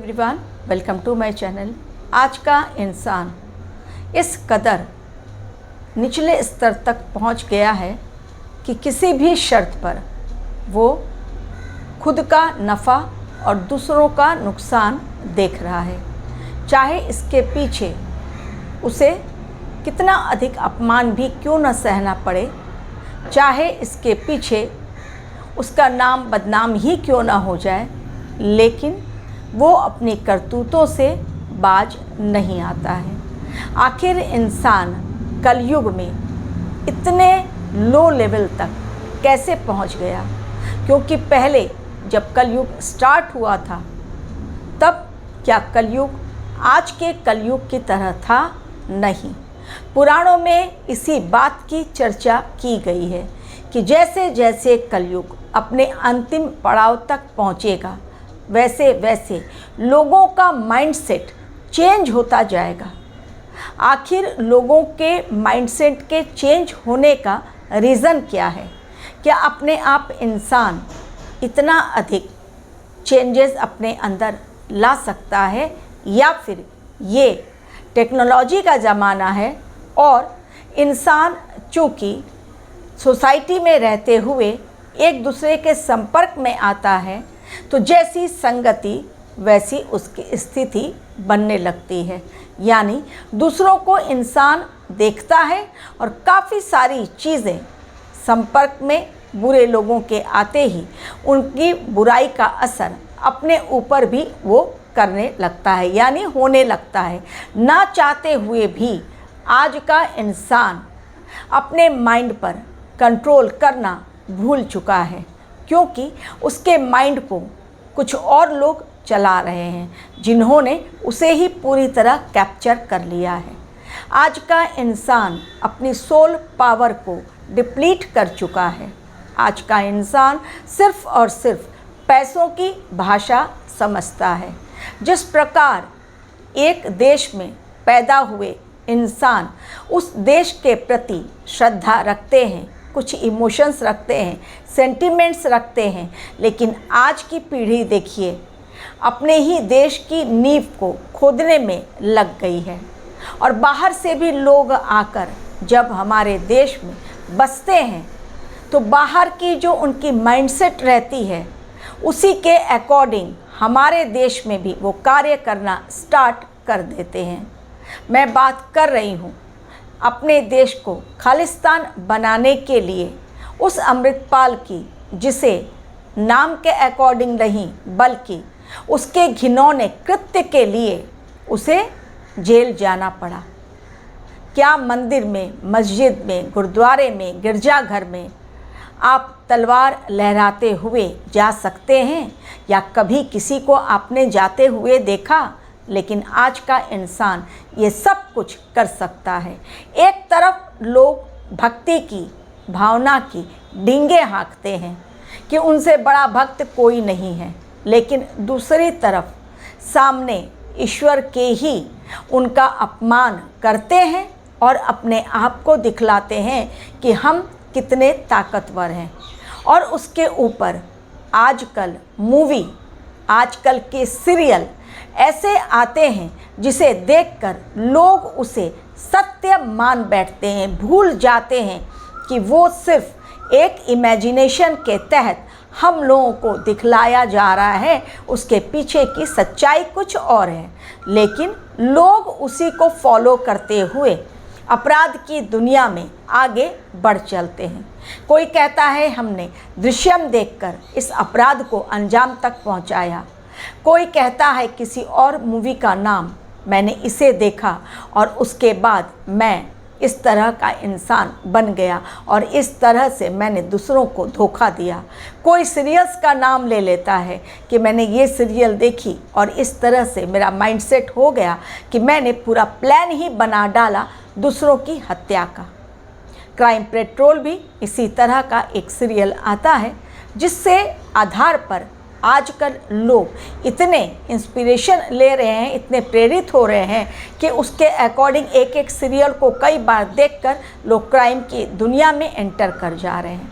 Everyone, welcome to my channel. आज का इंसान इस कदर निचले स्तर तक पहुंच गया है कि किसी भी शर्त पर वो खुद का नफ़ा और दूसरों का नुकसान देख रहा है, चाहे इसके पीछे उसे कितना अधिक अपमान भी क्यों न सहना पड़े, चाहे इसके पीछे उसका नाम बदनाम ही क्यों ना हो जाए, लेकिन वो अपनी करतूतों से बाज नहीं आता है। आखिर इंसान कलयुग में इतने लो लेवल तक कैसे पहुंच गया? क्योंकि पहले जब कलयुग स्टार्ट हुआ था तब क्या कलयुग आज के कलयुग की तरह था? नहीं। पुराणों में इसी बात की चर्चा की गई है कि जैसे जैसे कलयुग अपने अंतिम पड़ाव तक पहुंचेगा वैसे वैसे लोगों का माइंडसेट चेंज होता जाएगा। आखिर लोगों के माइंडसेट के चेंज होने का रीज़न क्या है? क्या अपने आप इंसान इतना अधिक चेंजेस अपने अंदर ला सकता है, या फिर ये टेक्नोलॉजी का ज़माना है और इंसान चूँकि सोसाइटी में रहते हुए एक दूसरे के संपर्क में आता है तो जैसी संगति वैसी उसकी स्थिति बनने लगती है। यानी दूसरों को इंसान देखता है और काफ़ी सारी चीज़ें संपर्क में बुरे लोगों के आते ही उनकी बुराई का असर अपने ऊपर भी वो करने लगता है, यानी होने लगता है। ना चाहते हुए भी आज का इंसान अपने माइंड पर कंट्रोल करना भूल चुका है, क्योंकि उसके माइंड को कुछ और लोग चला रहे हैं जिन्होंने उसे ही पूरी तरह कैप्चर कर लिया है। आज का इंसान अपनी सोल पावर को डिप्लीट कर चुका है। आज का इंसान सिर्फ और सिर्फ पैसों की भाषा समझता है। जिस प्रकार एक देश में पैदा हुए इंसान उस देश के प्रति श्रद्धा रखते हैं, कुछ इमोशंस रखते हैं, सेंटिमेंट्स रखते हैं, लेकिन आज की पीढ़ी देखिए अपने ही देश की नींव को खोदने में लग गई है। और बाहर से भी लोग आकर जब हमारे देश में बसते हैं तो बाहर की जो उनकी माइंडसेट रहती है उसी के अकॉर्डिंग हमारे देश में भी वो कार्य करना स्टार्ट कर देते हैं। मैं बात कर रही हूँ अपने देश को खालिस्तान बनाने के लिए उस अमृतपाल की, जिसे नाम के अकॉर्डिंग नहीं बल्कि उसके घिनौने कृत्य के लिए उसे जेल जाना पड़ा। क्या मंदिर में, मस्जिद में, गुरुद्वारे में, गिरजाघर में आप तलवार लहराते हुए जा सकते हैं? या कभी किसी को आपने जाते हुए देखा? लेकिन आज का इंसान ये सब कुछ कर सकता है। एक तरफ लोग भक्ति की भावना की डींगे हाँकते हैं कि उनसे बड़ा भक्त कोई नहीं है, लेकिन दूसरी तरफ सामने ईश्वर के ही उनका अपमान करते हैं और अपने आप को दिखलाते हैं कि हम कितने ताकतवर हैं। और उसके ऊपर आजकल मूवी, आजकल के सीरियल ऐसे आते हैं जिसे देखकर लोग उसे सत्य मान बैठते हैं, भूल जाते हैं कि वो सिर्फ एक इमेजिनेशन के तहत हम लोगों को दिखलाया जा रहा है, उसके पीछे की सच्चाई कुछ और है। लेकिन लोग उसी को फॉलो करते हुए अपराध की दुनिया में आगे बढ़ चलते हैं। कोई कहता है हमने दृश्यम देखकर इस अपराध को अंजाम तक पहुंचाया, कोई कहता है किसी और मूवी का नाम मैंने इसे देखा और उसके बाद मैं इस तरह का इंसान बन गया और इस तरह से मैंने दूसरों को धोखा दिया। कोई सीरियल्स का नाम ले लेता है कि मैंने ये सीरियल देखी और इस तरह से मेरा माइंडसेट हो गया कि मैंने पूरा प्लान ही बना डाला दूसरों की हत्या का। क्राइम पेट्रोल भी इसी तरह का एक सीरियल आता है, जिससे आधार पर आजकल लोग इतने इंस्पिरेशन ले रहे हैं, इतने प्रेरित हो रहे हैं कि उसके अकॉर्डिंग एक एक सीरियल को कई बार देखकर लोग क्राइम की दुनिया में एंटर कर जा रहे हैं।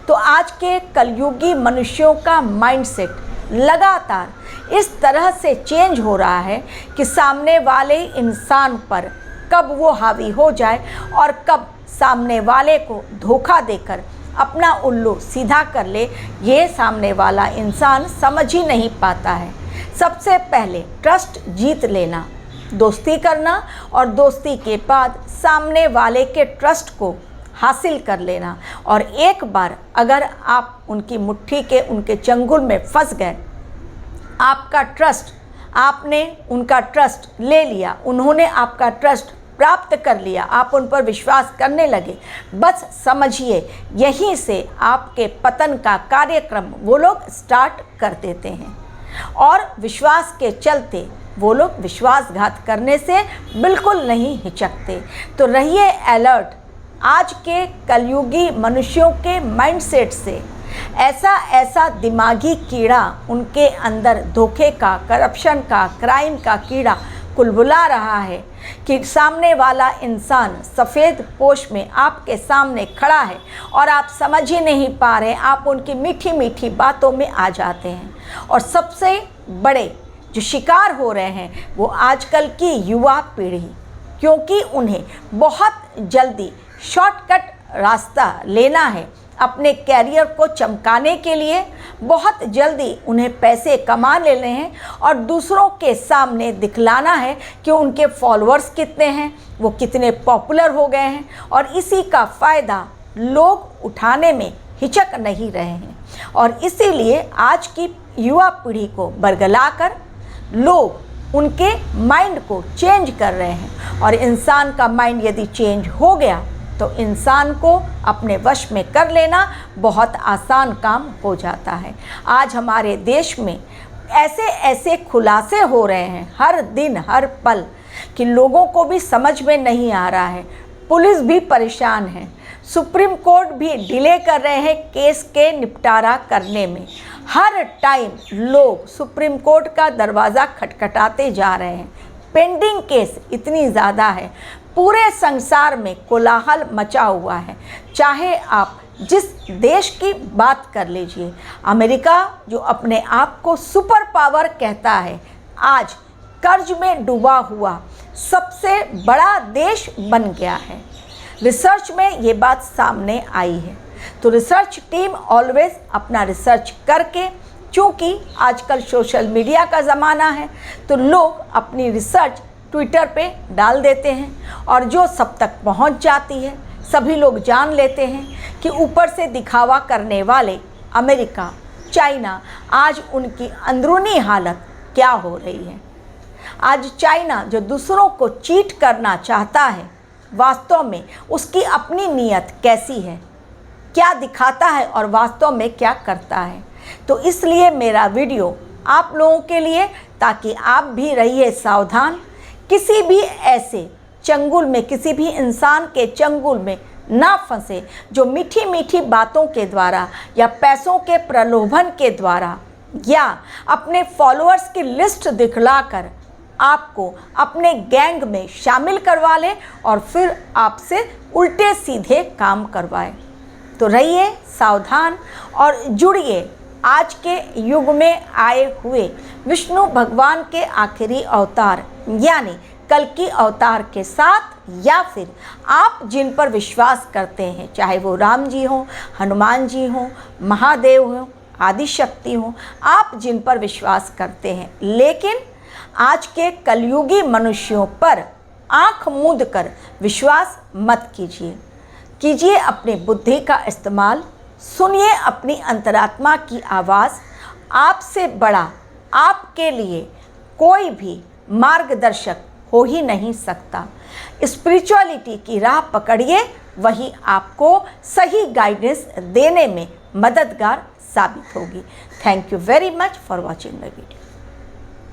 तो आज के कलयुगी मनुष्यों का माइंडसेट लगातार इस तरह से चेंज हो रहा है कि सामने वाले इंसान पर कब वो हावी हो जाए और कब सामने वाले को धोखा देकर अपना उल्लू सीधा कर ले, ये सामने वाला इंसान समझ ही नहीं पाता है। सबसे पहले ट्रस्ट जीत लेना, दोस्ती करना और दोस्ती के बाद सामने वाले के ट्रस्ट को हासिल कर लेना। और एक बार अगर आप उनकी मुट्ठी के, उनके चंगुल में फंस गए, आपका ट्रस्ट, आपने उनका ट्रस्ट ले लिया, उन्होंने आपका ट्रस्ट प्राप्त कर लिया, आप उन पर विश्वास करने लगे, बस समझिए यहीं से आपके पतन का कार्यक्रम वो लोग स्टार्ट कर देते हैं। और विश्वास के चलते वो लोग विश्वासघात करने से बिल्कुल नहीं हिचकते। तो रहिए अलर्ट। आज के कलयुगी मनुष्यों के माइंडसेट से ऐसा दिमागी कीड़ा उनके अंदर धोखे का, करप्शन का, क्राइम का कीड़ा कुलबुला रहा है कि सामने वाला इंसान सफ़ेद पोश में आपके सामने खड़ा है और आप समझ ही नहीं पा रहे, आप उनकी मीठी मीठी बातों में आ जाते हैं। और सबसे बड़े जो शिकार हो रहे हैं वो आजकल की युवा पीढ़ी, क्योंकि उन्हें बहुत जल्दी शॉर्टकट रास्ता लेना है अपने कैरियर को चमकाने के लिए। बहुत जल्दी उन्हें पैसे कमा लेने हैं और दूसरों के सामने दिखलाना है कि उनके फॉलोअर्स कितने हैं, वो कितने पॉपुलर हो गए हैं, और इसी का फ़ायदा लोग उठाने में हिचक नहीं रहे हैं। और इसीलिए आज की युवा पीढ़ी को बरगलाकर लोग उनके माइंड को चेंज कर रहे हैं। और इंसान का माइंड यदि चेंज हो गया तो इंसान को अपने वश में कर लेना बहुत आसान काम हो जाता है। आज हमारे देश में ऐसे खुलासे हो रहे हैं हर दिन हर पल कि लोगों को भी समझ में नहीं आ रहा है। पुलिस भी परेशान है, सुप्रीम कोर्ट भी डिले कर रहे हैं केस के निपटारा करने में। हर टाइम लोग सुप्रीम कोर्ट का दरवाज़ा खटखटाते जा रहे हैं। पेंडिंग केस इतनी ज़्यादा है, पूरे संसार में कोलाहल मचा हुआ है। चाहे आप जिस देश की बात कर लीजिए, अमेरिका जो अपने आप को सुपर पावर कहता है, आज कर्ज में डूबा हुआ सबसे बड़ा देश बन गया है। रिसर्च में ये बात सामने आई है। तो रिसर्च टीम ऑलवेज अपना रिसर्च करके, चूँकि आजकल सोशल मीडिया का ज़माना है, तो लोग अपनी रिसर्च ट्विटर पे डाल देते हैं और जो सब तक पहुंच जाती है सभी लोग जान लेते हैं कि ऊपर से दिखावा करने वाले अमेरिका, चाइना, आज उनकी अंदरूनी हालत क्या हो रही है। आज चाइना जो दूसरों को चीट करना चाहता है, वास्तव में उसकी अपनी नीयत कैसी है, क्या दिखाता है और वास्तव में क्या करता है। तो इसलिए मेरा वीडियो आप लोगों के लिए, ताकि आप भी रहिए सावधान, किसी भी ऐसे चंगुल में, किसी भी इंसान के चंगुल में ना फंसे जो मीठी मीठी बातों के द्वारा या पैसों के प्रलोभन के द्वारा या अपने फॉलोअर्स की लिस्ट दिखलाकर आपको अपने गैंग में शामिल करवा ले और फिर आपसे उल्टे सीधे काम करवाए। तो रहिए सावधान और जुड़िए आज के युग में आए हुए विष्णु भगवान के आखिरी अवतार यानी कल्कि अवतार के साथ, या फिर आप जिन पर विश्वास करते हैं, चाहे वो राम जी हों, हनुमान जी हों, महादेव हों, आदिशक्ति हों, आप जिन पर विश्वास करते हैं। लेकिन आज के कलयुगी मनुष्यों पर आँख मूंद कर विश्वास मत कीजिए अपनी बुद्धि का इस्तेमाल, सुनिए अपनी अंतरात्मा की आवाज़। आपसे बड़ा आपके लिए कोई भी मार्गदर्शक हो ही नहीं सकता। स्पिरिचुअलिटी की राह पकड़िए, वही आपको सही गाइडेंस देने में मददगार साबित होगी। Thank you very much for watching the video.